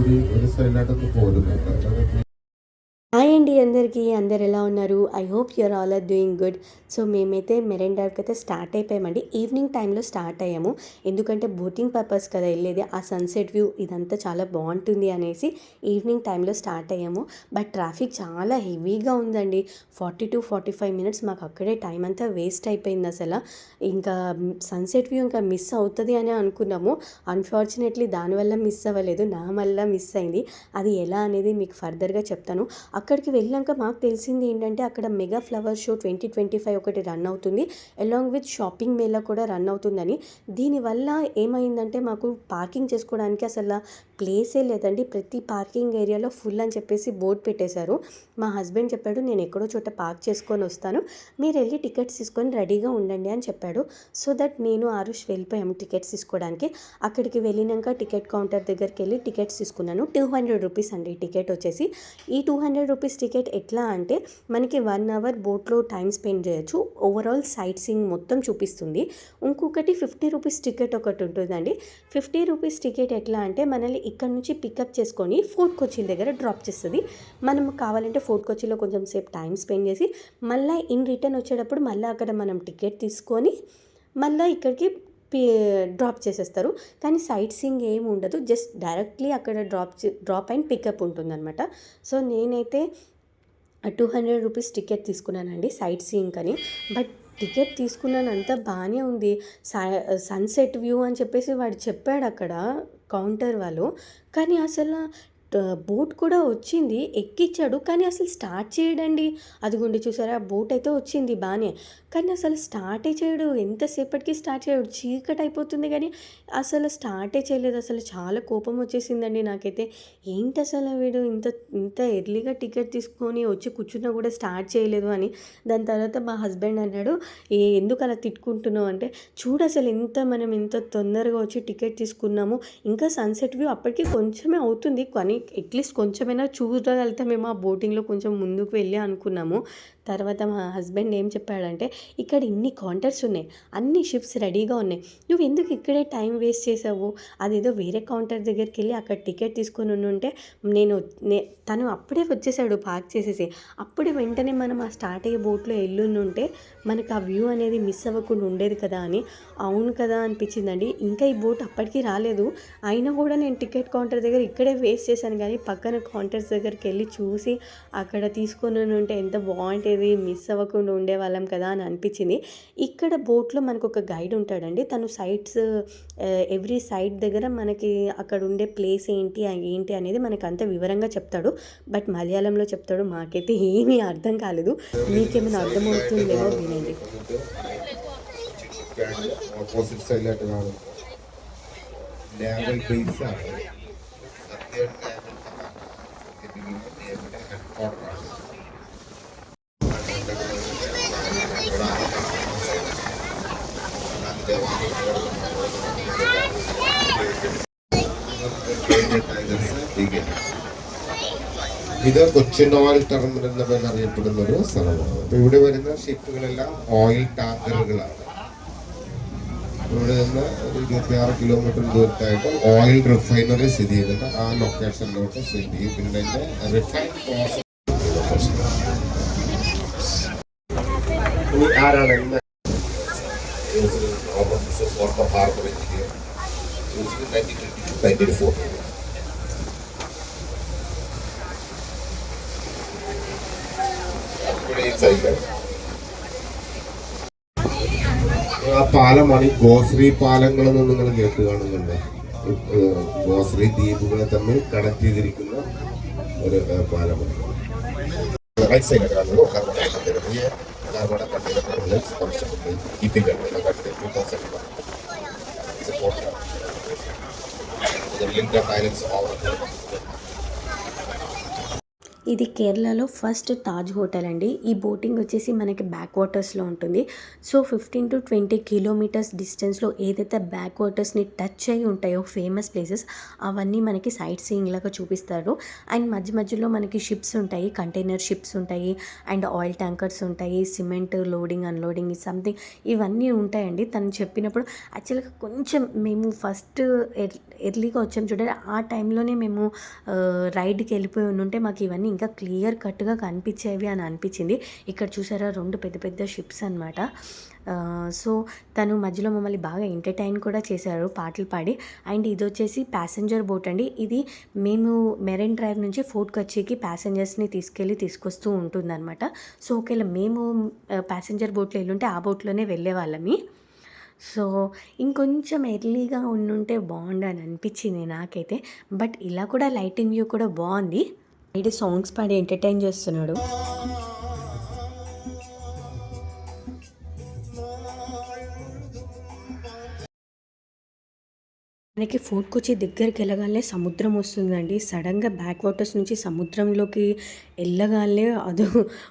കൂടി ഒരു സൈഡിലായിട്ടൊന്ന് പോരുന്നുണ്ട്. హాయ్ అండి అందరికీ. అందరు ఎలా ఉన్నారు? I hope you are all are doing good. So మేమైతే మెరైన్ డ్రైవ్కి అయితే స్టార్ట్ అయిపోయామండి. ఈవినింగ్ టైంలో స్టార్ట్ అయ్యాము. ఎందుకంటే బోటింగ్ పర్పస్ కదా వెళ్ళేది. ఆ సన్సెట్ వ్యూ ఇదంతా చాలా బాగుంటుంది అనేసి ఈవినింగ్ టైంలో స్టార్ట్ అయ్యాము. బట్ ట్రాఫిక్ చాలా హెవీగా ఉందండి. 40-45 మినిట్స్ మాకు అక్కడే టైం అంతా వేస్ట్ అయిపోయింది అసలు. ఇంకా సన్సెట్ వ్యూ ఇంకా మిస్ అవుతుంది అని అనుకున్నాము. అన్ఫార్చునేట్లీ దానివల్ల మిస్ అవ్వలేదు, నా వల్ల మిస్ అయింది. అది ఎలా అనేది మీకు ఫర్దర్గా చెప్తాను. అక్కడికి వెళ్ళాక మాకు తెలిసింది ఏంటంటే అక్కడ మెగా ఫ్లవర్ షో 2025 ఒకటి రన్ అవుతుంది, అలాంగ్ విత్ షాపింగ్ మేళా కూడా రన్ అవుతుందని. దీనివల్ల ఏమైందంటే మాకు పార్కింగ్ చేసుకోవడానికి అసలు ప్లేసే లేదండి. ప్రతి పార్కింగ్ ఏరియాలో ఫుల్ అని చెప్పేసి బోర్డు పెట్టేశారు. మా హస్బెండ్ చెప్పాడు, నేను ఎక్కడో చోట పార్క్ చేసుకొని వస్తాను, మీరు వెళ్ళి టికెట్స్ తీసుకొని రెడీగా ఉండండి అని చెప్పాడు. సో దట్ నేను ఆరుష్ వెళ్ళిపోయాము టికెట్స్ తీసుకోవడానికి. అక్కడికి వెళ్ళినాక టికెట్ కౌంటర్ దగ్గరికి వెళ్ళి టికెట్స్ తీసుకున్నాను. 200 రూపీస్ అండి టికెట్ వచ్చేసి. ఈ 200 రూపీస్ టికెట్ ఎట్లా అంటే మనకి 1 అవర్ బోట్లో టైం స్పెండ్ చేయొచ్చు. ఓవరాల్ సైట్ సీయింగ్ మొత్తం చూపిస్తుంది. ఇంకొకటి 50 రూపీస్ టికెట్ ఒకటి ఉంటుందండి. 50 రూపీస్ టికెట్ ఎట్లా అంటే మనల్ని ఇక్కడ నుంచి పికప్ చేసుకొని ఫోర్ట్ కొచ్చి దగ్గర డ్రాప్ చేస్తుంది. మనం కావాలంటే ఫోర్ట్ కొచ్చిలో కొంచెం సేపు టైం స్పెండ్ చేసి మళ్ళీ ఇన్ రిటర్న్ వచ్చేటప్పుడు మళ్ళీ అక్కడ మనం టికెట్ తీసుకొని మళ్ళీ ఇక్కడికి డ్రాప్ చేసేస్తారు. కానీ సైట్ సీయింగ్ ఏమి ఉండదు, జస్ట్ డైరెక్ట్లీ అక్కడ డ్రాప్ అండ్ పికప్ ఉంటుందన్నమాట. సో నేనైతే 200 రూపీస్ టికెట్ తీసుకున్నానండి సైట్ సీయింగ్ అని. బట్ టికెట్ తీసుకున్నాను, అంతా బాగానే ఉంది. సన్సెట్ వ్యూ అని చెప్పేసి వాడు చెప్పాడు అక్కడ కౌంటర్ వాళ్ళు. కానీ అసలు బోట్ కూడా వచ్చింది, ఎక్కించాడు, కానీ అసలు స్టార్ట్ చేయడండి. అదిగోండి చూసారా, బోట్ అయితే వచ్చింది బాగానే, కానీ అసలు స్టార్టే చేయడు. ఎంతసేపటికి స్టార్ట్ చేయడు, చీకటి అయిపోతుంది కానీ అసలు స్టార్టే చేయలేదు. అసలు చాలా కోపం వచ్చేసిందండి నాకైతే. ఏంటి అసలు వీడు ఇంత ఇంత ఎర్లీగా టికెట్ తీసుకొని వచ్చి కూర్చున్నా కూడా స్టార్ట్ చేయలేదు అని. దాని తర్వాత మా హస్బెండ్ అన్నాడు, ఎందుకు అలా తిట్టుకుంటున్నావు అంటే, చూడు అసలు మనం ఎంత తొందరగా వచ్చి టికెట్ తీసుకున్నాము, ఇంకా సన్సెట్ వ్యూ అప్పటికి కొంచెమే అవుతుంది, కానీ అట్లీస్ట్ కొంచెమైనా చూడగలుగుతామేమో ఆ బోటింగ్లో కొంచెం ముందుకు వెళ్ళి అనుకున్నాము. తర్వాత మా హస్బెండ్ ఏం చెప్పాడంటే, ఇక్కడ ఇన్ని కౌంటర్స్ ఉన్నాయి, అన్ని షిప్స్ రెడీగా ఉన్నాయి, నువ్వు ఎందుకు ఇక్కడే టైం వేస్ట్ చేసావు, అదేదో వేరే కౌంటర్ దగ్గరికి వెళ్ళి అక్కడ టికెట్ తీసుకొని ఉంటే తను అప్పుడే వచ్చేసాడు పార్క్ చేసేసి. అప్పుడే వెంటనే మనం ఆ స్టార్ట్ అయ్యే బోట్లో ఉంటే మనకు ఆ వ్యూ అనేది మిస్ అవ్వకుండా ఉండేది కదా అని. అవును కదా అనిపించిందండి. ఇంకా ఈ బోట్ అప్పటికి రాలేదు, అయినా కూడా నేను టికెట్ కౌంటర్ దగ్గర ఇక్కడే వేస్ట్ చేశాను, కానీ పక్కన కౌంటర్స్ దగ్గరికి వెళ్ళి చూసి అక్కడ తీసుకొని ఉంటే ఎంత బాగుంటుంది, మిస్ అవ్వకుండా ఉండేవాళ్ళం కదా అని అనిపించింది. ఇక్కడ బోట్లో మనకు ఒక గైడ్ ఉంటాడండి, తను సైట్స్ ఎవ్రీ సైట్ దగ్గర మనకి అక్కడ ఉండే ప్లేస్ ఏంటి అనేది మనకు అంత వివరంగా చెప్తాడు. బట్ మలయాళంలో చెప్తాడు, మాకైతే ఏమీ అర్థం కాలేదు. మీకేమైనా అర్థమవుతుందేమో వినండి. ഓപ്പോസിറ്റ് സൈഡിലായിട്ട് കാണും നാവൽ ബേസ് ആണ്. ഇത് കൊച്ചിൻ ഓയിൽ ടെർമിനൽ എന്ന പേരിൽ അറിയപ്പെടുന്ന ഒരു സ്ഥലമാണ്. അപ്പൊ ഇവിടെ വരുന്ന ഷിപ്പുകളെല്ലാം ഓയിൽ ടാങ്കറുകളാണ്. ഇവിടെ നിന്ന് ഒരു 26 കിലോമീറ്റർ ദൂരത്തായിട്ട് ഓയിൽ റിഫൈനറി സ്ഥിതി ചെയ്യുന്നുണ്ട്. ആ ലൊക്കേഷനിലോട്ട് സെൻഡ് ചെയ്യും. പിന്നെ അതിന്റെ റിഫൈൻ പ്രോസസ് ആരാണ് ഹാർബർ എഞ്ചിനീയർ 1924. ആ പാലമാണ് ഈ ഗോശ്രീ പാലങ്ങളെന്ന് നിങ്ങൾ കേട്ട് കാണുന്നുണ്ട്. ഗോശ്രീ ദ്വീപുകളെ തമ്മിൽ കണക്ട് ചെയ്തിരിക്കുന്ന ഒരു പാലമാണ്. റൈറ്റ് സൈഡിൽ കാണുന്നത് Narmada Container Terminals constructed keeping container at 2001. It's a port. The linked up islands all. ఇది కేరళలో ఫస్ట్ తాజ్ హోటల్ అండి. ఈ బోటింగ్ వచ్చేసి మనకి బ్యాక్ వాటర్స్‌లో ఉంటుంది. సో, 15-20 కిలోమీటర్స్ డిస్టెన్స్‌లో ఏదైతే బ్యాక్ వాటర్స్‌ని టచ్ అయ్యి ఉంటాయో ఫేమస్ ప్లేసెస్ అవన్నీ మనకి సైట్ సీయింగ్ లాగా చూపిస్తారు. అండ్ మధ్య మధ్యలో మనకి షిప్స్ ఉంటాయి. కంటైనర్ షిప్స్ ఉంటాయి. అండ్ ఆయిల్ ట్యాంకర్స్ ఉంటాయి. సిమెంట్ లోడింగ్, అన్‌లోడింగ్ సంథింగ్ ఇవన్నీ ఉంటాయండి. తను చెప్పినప్పుడు యాక్చువల్‌గా కొంచెం మేము ఫస్ట్ ఎర్లీగా వచ్చాము చూడండి. ఆ టైంలోనే మేము రైడ్‌కి వెళ్ళిపోయి ఉండుంటే మాకు ఇవన్నీ ఇంకా క్లియర్ కట్‌గా కనిపించేవి అని అనిపించింది. ఇక్కడ చూసారా 2 పెద్ద పెద్ద షిప్స్ అనమాట. సో, తను మధ్యలో మమ్మల్ని బాగా ఎంటర్‌టైన్ కూడా చేశారు పాటలు పాడి. అండ్ ఇదొచ్చేసి ప్యాసింజర్ బోట్ అండి. ఇది మేము మెరైన్ డ్రైవ్ నుంచి ఫోర్ట్ కొచ్చికి ప్యాసింజర్స్‌ని తీసుకొస్తూ ఉంటుందనమాట. సో, ఒకవేళ మేము ప్యాసింజర్ బోట్‌లో ఎళ్ళుంటే ఆ బోట్‌లోనే వెళ్ళేవాళ్ళమి. సో, ఇంకొంచెం ఎర్లీగా ఉండుంటే బావుండు అని అనిపించింది నాకైతే. బట్ ఇలా కూడా లైటింగ్ వ్యూ కూడా బావుంది. సైడ్ సాంగ్స్ పాడి ఎంటర్‌టైన్ చేస్తున్నాడు. మనకి ఫోర్ట్ కొచ్చి దగ్గరికెళ్ళగానే సముద్రం వస్తుందండి. సడెన్‌గా బ్యాక్ వాటర్స్ నుంచి సముద్రంలోకి ఎళ్ళగానే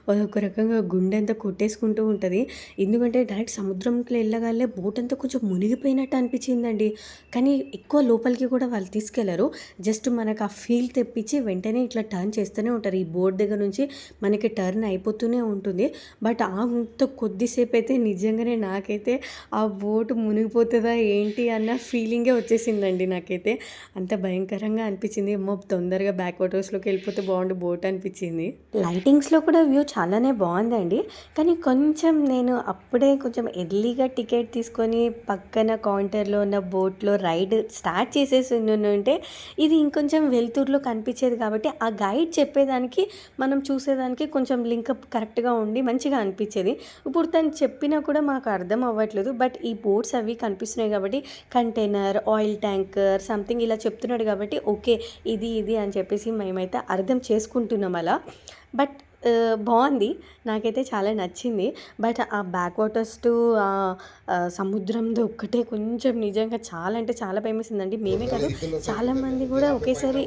అదొక రకంగా గుండెంతా కొట్టేసుకుంటూ ఉంటది. ఎందుకంటే డైరెక్ట్ సముద్రంకి ఎళ్ళగానే బోట్ అంతా కొంచెం మునిగిపోయినట్టు అనిపించిందండి. కానీ ఎక్కువ లోపలికి కూడా వాళ్ళు తీసుకెళ్లరు. జస్ట్ మనకు ఆ ఫీల్ తెప్పించి వెంటనే ఇట్లా టర్న్ చేస్తూనే ఉంటారు. ఈ బోట్ దగ్గర నుంచి మనకి టర్న్ అయిపోతూనే ఉంటుంది. బట్ అంత కొద్దిసేపయితే నిజంగానే నాకైతే ఆ బోట్ మునిగిపోతదా ఏంటి అన్న ఫీలింగే వచ్చేసిందండి నాకైతే. అంత భయంకరంగా అనిపించింది. అమ్మో! తొందరగా బ్యాక్ వాటర్స్‌లోకి వెళ్ళిపోతే బావుండు బోట్ అనిపించింది. లైటింగ్స్‌లో కూడా వ్యూ చాలానే బావుందండి. కానీ కొంచెం నేను అప్పుడే కొంచెం ఎర్లీగా టికెట్ తీసుకొని పక్కన కౌంటర్‌లో ఉన్న బోట్‌లో రైడ్ స్టార్ట్ చేసేసి ఉండుంటే ఇది ఇంకొంచెం వెలుతురులో కనిపించేది కాబట్టి ఆ గైడ్ చెప్పేదానికి మనం చూసేదానికి కొంచెం లింకప్ కరెక్ట్‌గా ఉండి మంచిగా అనిపించేది. ఇప్పుడు తను చెప్పినా కూడా మాకు అర్థం అవ్వట్లేదు. బట్ ఈ బోట్స్ అవి కనిపిస్తున్నాయి కాబట్టి కంటైనర్, ఆయిల్ ట్యాంకర్ సంథింగ్ ఇలా చెప్తున్నాడు కాబట్టి ఓకే. ఇది అని చెప్పేసి మేమైతే అర్థం చేసుకుంటున్నాం అలా. బట్ బావుంది. నాకైతే చాలా నచ్చింది. బట్ ఆ బ్యాక్ వాటర్స్ టు సముద్రంది ఒక్కటే కొంచెం నిజంగా చాలా అంటే చాలా భయమేసిందండి. మేమే కాదు చాలామంది కూడా ఒకేసారి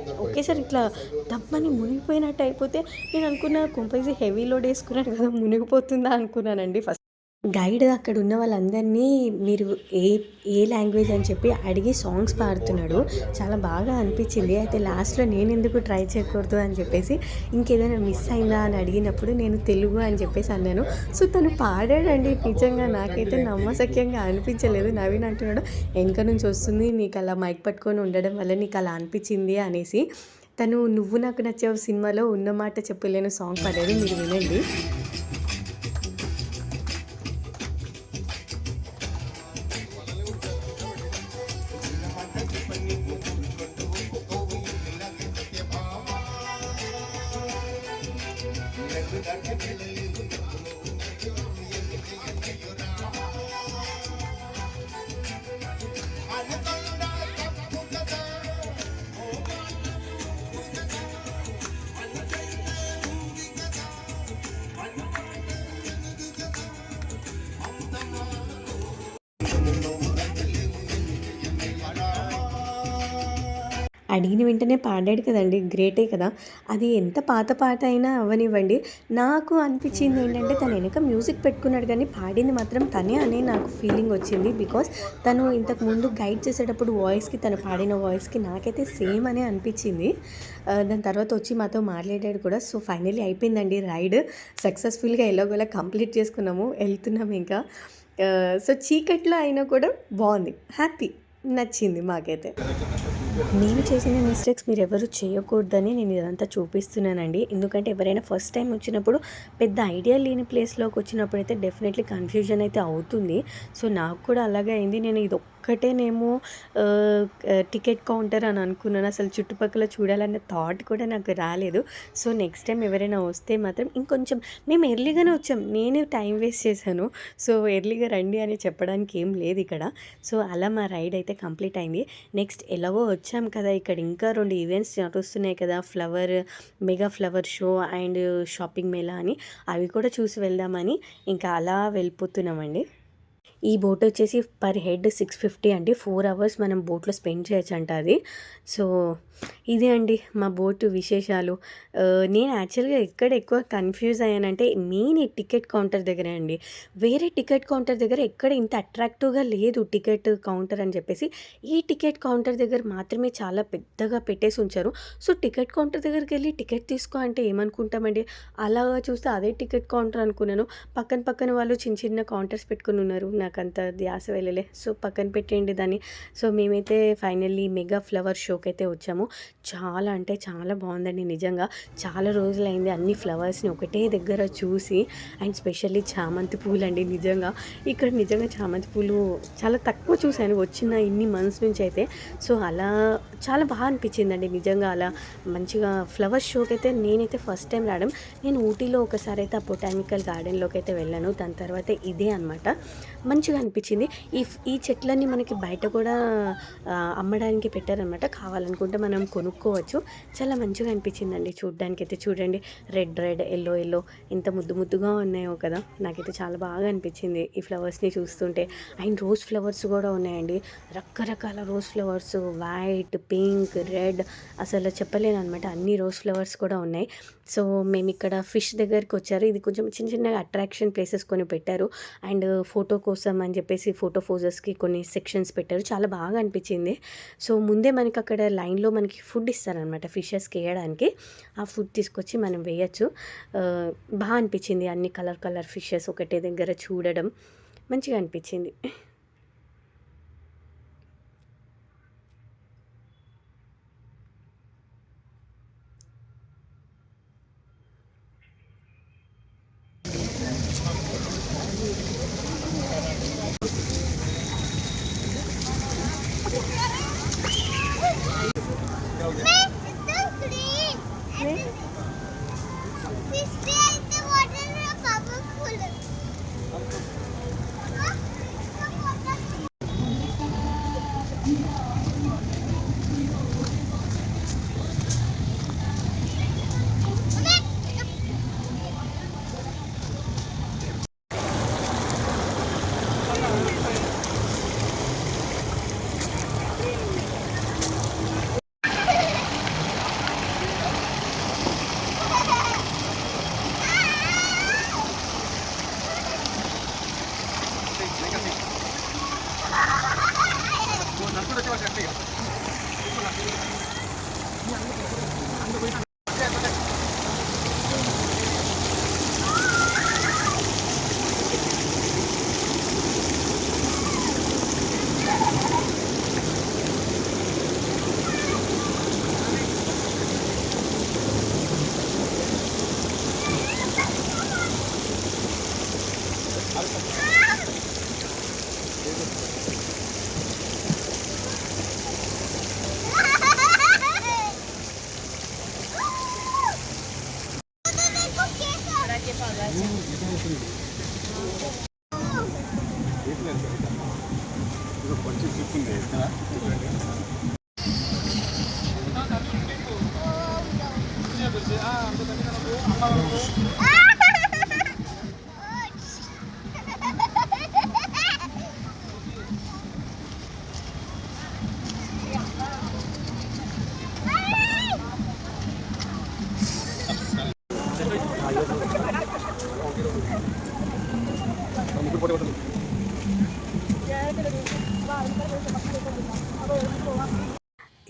ఇట్లా దమ్మని మునిగిపోయినట్టు అయిపోతే నేను అనుకున్న కొంపదీసి హెవీ లోడ్ ఏసుకున్నాడు కదా! మునిగిపోతుందా అనుకున్నానండి ఫస్ట్. గైడ్ అక్కడ ఉన్న వాళ్ళందరినీ మీరు ఏ ఏ లాంగ్వేజ్ అని చెప్పి అడిగి సాంగ్స్ పాడుతున్నాడు. చాలా బాగా అనిపించింది. అయితే లాస్ట్‌లో నేనెందుకు ట్రై చేయకూడదు అని చెప్పేసి ఇంకేదైనా మిస్ అయిందా అని అడిగినప్పుడు నేను తెలుగు అని చెప్పేసి అన్నాను. సో, తను పాడాడండి. నిజంగా నాకైతే నమ్మశక్యంగా అనిపించలేదు. నవీన్ అంటున్నాడు, "వెనక నుంచి వస్తుంది. నీకు అలా మైక్ పట్టుకొని ఉండడం వల్ల నీకు అలా అనిపించింది" అనేసి. తను 'నువ్వు నాకు నచ్చావు' సినిమాలో 'ఉన్నమాట చెప్పలేను' సాంగ్ పాడారు. మీరు వినండి. అడిగిన వెంటనే పాడాడు కదండీ! గ్రేటే కదా! అది ఎంత పాత పాట అయినా అవ్వనివ్వండి. నాకు అనిపించింది ఏంటంటే తను వెనక మ్యూజిక్ పెట్టుకున్నాడు కానీ పాడింది మాత్రం తనే అని నాకు ఫీలింగ్ వచ్చింది. బికాజ్ తను ఇంతకుముందు గైడ్ చేసేటప్పుడు తను పాడిన వాయిస్‌కి నాకైతే సేమ్ అనే అనిపించింది. దాని తర్వాత వచ్చి మాతో మాట్లాడాడు కూడా. సో, ఫైనల్లీ అయిపోయిందండి రైడ్. సక్సెస్‌ఫుల్‌గా ఎలాగోలా కంప్లీట్ చేసుకున్నాము. వెళ్తున్నాం ఇంకా. సో, చీకట్లో అయినా కూడా బావుంది. హ్యాపీ. నచ్చింది మాకైతే. నేను చేసిన మిస్టేక్స్ మీరెవరు చేయకూడదని నేను ఇదంతా చూపిస్తున్నానండి. ఎందుకంటే ఎవరైనా ఫస్ట్ టైం వచ్చినప్పుడు పెద్ద ఐడియా లేని ప్లేస్‌లోకి వచ్చినప్పుడైతే డెఫినెట్‌లీ కన్‌ఫ్యూజన్ అయితే అవుతుంది. సో, నాకు కూడా అలాగే అయింది. నేను ఇదొక్కటేనేమో టికెట్ కౌంటర్ అని అనుకున్నాను. అసలు చుట్టుపక్కల చూడాలన్న థాట్ కూడా నాకు రాలేదు. సో, నెక్స్ట్ టైం ఎవరైనా వస్తే మాత్రం ఇంకొంచెం మేము ఎర్లీగానే వచ్చాం. నేనే టైం వేస్ట్ చేశాను. సో, ఎర్లీగా రండి అని చెప్పడానికి ఏం లేదు ఇక్కడ. సో, అలా మా రైడ్ అయితే కంప్లీట్ అయింది. నెక్స్ట్ ఎలాగో వచ్చాం కదా! ఇక్కడ ఇంకా 2 ఈవెంట్స్ నడుస్తున్నాయి కదా! Mega flower show and shopping Mela అని. అవి కూడా చూసి వెళ్దామని ఇంకా అలా వెళ్ళిపోతున్నామండి. ఈ బోట్ వచ్చేసి పర్ హెడ్ 650 అండి. 4 అవర్స్ మనం బోట్లో స్పెండ్ చేయొచ్చంట అది. సో ఇదే అండి మా బోటు విశేషాలు. నేను యాక్చువల్‌గా ఎక్కడ ఎక్కువ కన్‌ఫ్యూజ్ అయ్యానంటే మెయిన్ ఈ టికెట్ కౌంటర్ దగ్గరే అండి. వేరే టికెట్ కౌంటర్ దగ్గర ఎక్కడ ఇంత అట్రాక్టివ్‌గా లేదు టికెట్ కౌంటర్ అని చెప్పేసి. ఈ టికెట్ కౌంటర్ దగ్గర మాత్రమే చాలా పెద్దగా పెట్టేసి ఉంచారు. సో టికెట్ కౌంటర్ దగ్గరికెళ్ళి టికెట్ తీసుకో అంటే ఏమనుకుంటామండి. అలాగా చూస్తే అదే టికెట్ కౌంటర్ అనుకున్నాను. పక్కన పక్కన వాళ్ళు చిన్న చిన్న కౌంటర్స్ పెట్టుకొని ఉన్నారు. నాకంత ధ్యాస వెళ్ళలే. సో పక్కన పెట్టేయండి దాన్ని. సో మేమైతే ఫైనల్లీ మెగా ఫ్లవర్ షోకైతే వచ్చాము. చాలా అంటే చాలా బాగుందండి నిజంగా. చాలా రోజులైంది అన్ని ఫ్లవర్స్‌ని ఒకటే దగ్గర చూసి. అండ్ స్పెషల్లీ చామంతి పూలండి నిజంగా. ఇక్కడ నిజంగా చామంతి పూలు చాలా తక్కువ చూశాను వచ్చిన ఇన్ని మంత్స్ నుంచి అయితే. సో అలా చాలా బాగా అనిపించిందండి నిజంగా. అలా మంచిగా ఫ్లవర్ షోకైతే నేనైతే ఫస్ట్ టైం రావడం. నేను ఊటీలో ఒకసారి అయితే ఆ బొటానికల్ గార్డెన్‌లోకి అయితే వెళ్ళాను. దాని తర్వాత ఇదే అనమాట. మంచిగా అనిపించింది. ఈ చెట్లన్నీ మనకి బయట కూడా అమ్మడానికి పెట్టారనమాట. కావాలనుకుంటే మనం కొనుక్కోవచ్చు. చాలా మంచిగా అనిపించిందండి చూడ్డానికైతే. చూడండి రెడ్ రెడ్, యెల్లో ఎంత ముద్దు ముద్దుగా ఉన్నాయో కదా! నాకైతే చాలా బాగా అనిపించింది ఈ ఫ్లవర్స్‌ని చూస్తుంటే. అండ్ రోజ్ ఫ్లవర్స్ కూడా ఉన్నాయండి. రకరకాల rose flowers white, pink, red అసలు చెప్పలేననమాట. అన్ని రోజ్ ఫ్లవర్స్ కూడా ఉన్నాయి. సో మేమిక్కడ ఫిష్ దగ్గరికి వచ్చారు. ఇది కొంచెం చిన్న చిన్నగా అట్రాక్షన్ ప్లేసెస్ కొన్ని పెట్టారు. అండ్ ఫోటో కోసం అని చెప్పేసి ఫోటో పోజెస్‌కి కొన్ని సెక్షన్స్ పెట్టారు. చాలా బాగా అనిపించింది. సో ముందే మనకి అక్కడ లైన్‌లో మనకి ఫుడ్ ఇస్తారనమాట ఫిషెస్‌కి ఎయడానికి. ఆ ఫుడ్ తీసుకొచ్చి మనం వేయొచ్చు. బాగా అనిపించింది అన్ని కలర్ కలర్ ఫిషెస్ ఒకటే దగ్గర చూడడం. మంచిగా అనిపించింది.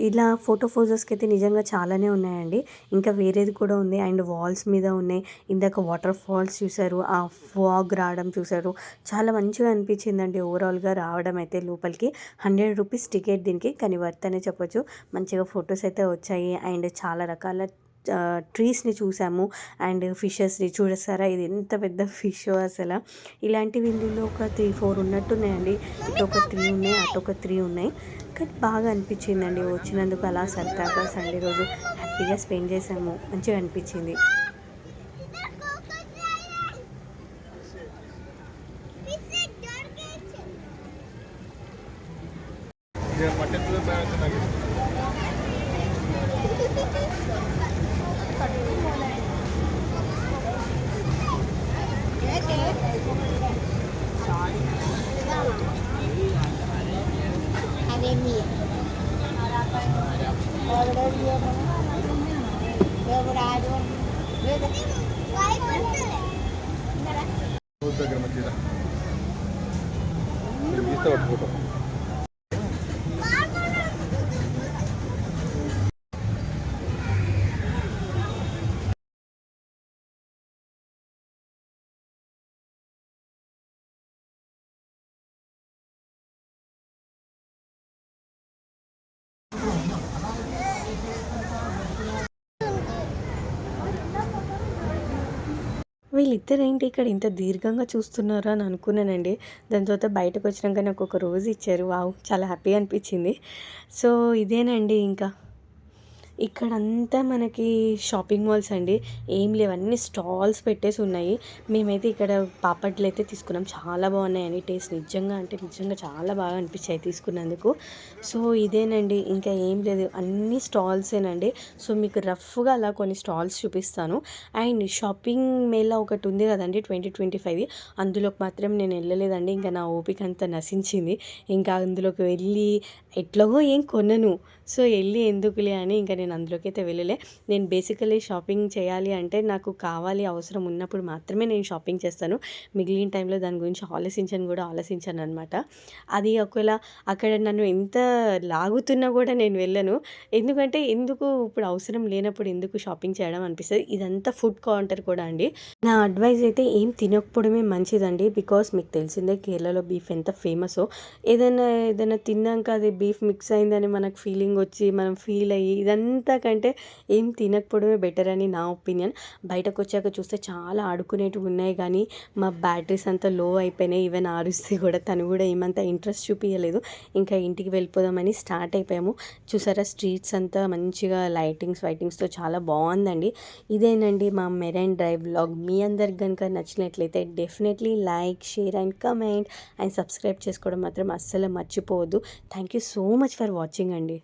ఇలా ఫోటో పోజెస్‌కి అయితే నిజంగా చాలానే ఉన్నాయండి. ఇంకా వేరేది కూడా ఉంది. అండ్ వాల్స్ మీద ఉన్నాయి. ఇందాక వాటర్ ఫాల్స్ చూసారు. ఆ ఫాగ్ రావడం చూసారు. చాలా మంచిగా అనిపించిందండి ఓవరాల్‌గా రావడం అయితే లోపలికి. 100 రూపీస్ టికెట్ దీనికి. కానీ వర్త్ అనే చెప్పొచ్చు. మంచిగా ఫొటోస్ అయితే వచ్చాయి. అండ్ చాలా రకాల ట్రీస్‌ని చూసాము. అండ్ ఫిషెస్‌ని చూసారా ఇది ఎంత పెద్ద ఫిషో అసల. ఇలాంటివి ఇందులో ఒక 3, 4 ఉన్నట్టున్నాయండి. ఇటు ఒక 3 ఉన్నాయి. అటు ఒక 3 ఉన్నాయి. కానీ బాగా అనిపించిందండి వచ్చినందుకు. అలా సరదాగా సండే రోజు హ్యాపీగా స్పెండ్ చేసాము. మంచిగా అనిపించింది. దగ్గర మంచిగా తీస్తే పట్టుకుంటాం. వీళ్ళిద్దరేంటి ఇక్కడ ఇంత దీర్ఘంగా చూస్తున్నారు అని అనుకున్నానండి. దాని తర్వాత బయటకొచ్చినాక నాకొక రోజ్ ఇచ్చారు. వావ్! చాలా హ్యాపీగా అనిపించింది. సో, ఇదేనండి ఇంకా. ఇక్కడంతా మనకి షాపింగ్ మాల్స్ అండి. ఏం లేవు, అన్నీ స్టాల్స్ పెట్టేసి ఉన్నాయి. మేమైతే ఇక్కడ పాపడ్లయితే తీసుకున్నాం. చాలా బాగున్నాయండి టేస్ట్. నిజంగా అంటే నిజంగా చాలా బాగా అనిపించాయి తీసుకున్నందుకు. సో, ఇదేనండి. ఇంకా ఏం లేదు, అన్నీ స్టాల్సేనండి. సో, మీకు రఫ్‌గా అలా కొన్ని స్టాల్స్ చూపిస్తాను. అండ్ షాపింగ్ మేళా ఒకటి ఉంది కదండీ 2025 అందులోకి మాత్రం నేను వెళ్ళలేదండి. ఇంకా నా ఓపిక అంతా నశించింది. ఇంకా అందులోకి వెళ్ళి ఎట్లాగో ఏం కొనను. సో, వెళ్ళి ఎందుకులే అని ఇంకా నేను అందులోకి అయితే వెళ్ళలే. నేను బేసికల్లీ షాపింగ్ చేయాలి అంటే నాకు కావాలి, అవసరం ఉన్నప్పుడు మాత్రమే నేను షాపింగ్ చేస్తాను. మిగిలిన టైంలో దాని గురించి ఆలోచించననమాట. అది ఒకవేళ అక్కడ నన్ను ఎంత లాగుతున్నా కూడా నేను వెళ్ళను. ఎందుకంటే ఇప్పుడు అవసరం లేనప్పుడు ఎందుకు షాపింగ్ చేయడం అనిపిస్తది. ఇదంతా ఫుడ్ కౌంటర్ కూడా అండి. నా అడ్వైస్ అయితే ఏం తినకపోవడమే మంచిదండి. బికాస్ మీకు తెలిసిందే కేరళలో బీఫ్ ఎంత ఫేమసో. ఏదైనా తిన్నాక అది బీఫ్ మిక్స్ అయిందని మనకు ఫీలింగ్ వచ్చి మనం ఫీల్ అయ్యి ఇదంతా కంటే ఏం తినకపోవడమే బెటర్ అని నా ఒపీనియన్. బయటకు వచ్చాక చూస్తే చాలా ఆడుకునేటివి ఉన్నాయి కానీ మా బ్యాటరీస్ అంతా లో అయిపోయినాయి. ఈవెన్ ఆరుస్తే కూడా తను కూడా ఏమంత ఇంట్రెస్ట్ చూపించలేదు. ఇంకా ఇంటికి వెళ్ళిపోదామని స్టార్ట్ అయిపోయాము. చూసారా స్ట్రీట్స్ అంతా మంచిగా వైటింగ్స్తో చాలా బాగుందండి. ఇదేనండి మా మెరైన్ డ్రైవ్ వ్లాగ్. మీ అందరికి కనుక నచ్చినట్లయితే definitely like, share and comment and subscribe చేసుకోవడం మాత్రం అస్సలు మర్చిపోవద్దు. Thank you so much for watching అండి.